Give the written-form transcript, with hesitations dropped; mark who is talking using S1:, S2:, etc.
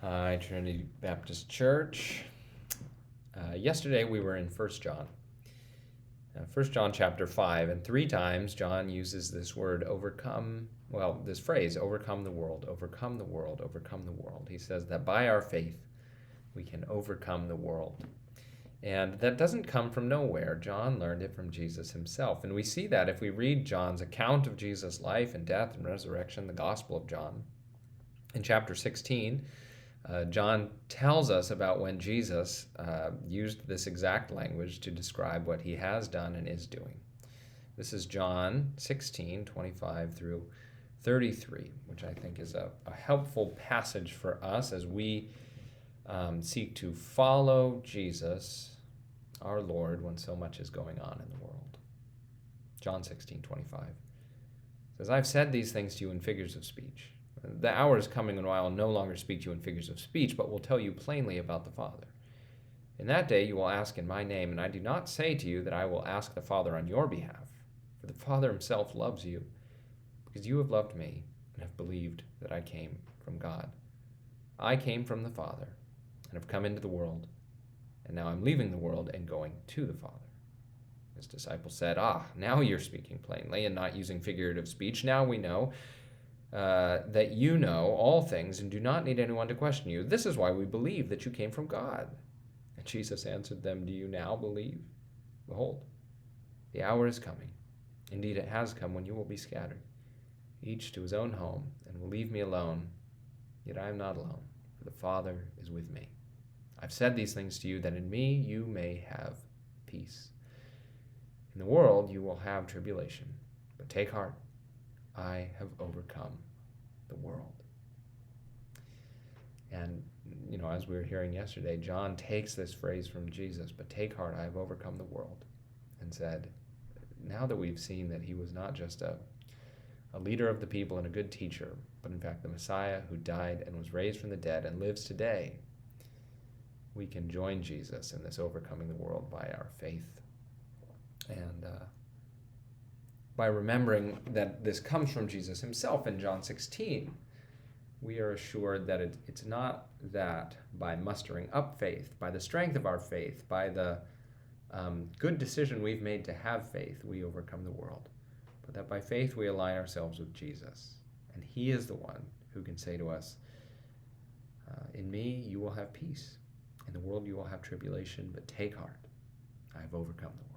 S1: Hi, Trinity Baptist Church. Yesterday we were in 1 John. 1 John chapter 5, and three times John uses this word overcome, this phrase, overcome the world, overcome the world, overcome the world. He says that by our faith we can overcome the world. And that doesn't come from nowhere. John learned it from Jesus himself. And we see that if we read John's account of Jesus' life and death and resurrection, the Gospel of John. In chapter 16, John tells us about when Jesus used this exact language to describe what he has done and is doing. This is John 16:25 through 33, which I think is a helpful passage for us as we seek to follow Jesus, our Lord, when so much is going on in the world. John 16:25 says, "I've said these things to you in figures of speech. The hour is coming when I will no longer speak to you in figures of speech, but will tell you plainly about the Father. In that day you will ask in my name, and I do not say to you that I will ask the Father on your behalf, for the Father himself loves you, because you have loved me and have believed that I came from God. I came from the Father and have come into the world, and now I'm leaving the world and going to the Father." His disciples said, now you're speaking plainly and not using figurative speech. Now we know that you know all things and do not need anyone to question you. This is why we believe that you came from God. And Jesus answered them, "Do you now believe? Behold, the hour is coming. Indeed, it has come when you will be scattered, each to his own home, and will leave me alone. Yet I am not alone, for the Father is with me. I've said these things to you, that in me you may have peace. In the world you will have tribulation, but take heart. I have overcome the world." And, as we were hearing yesterday, John takes this phrase from Jesus, "But take heart, I have overcome the world," and said, now that we've seen that he was not just a leader of the people and a good teacher, but in fact the Messiah who died and was raised from the dead and lives today, we can join Jesus in this overcoming the world by our faith. And by remembering that this comes from Jesus himself in John 16, we are assured that it's not that by mustering up faith, by the strength of our faith, by the good decision we've made to have faith, we overcome the world, but that by faith we align ourselves with Jesus. And he is the one who can say to us, in me you will have peace. In the world you will have tribulation, but take heart. I have overcome the world.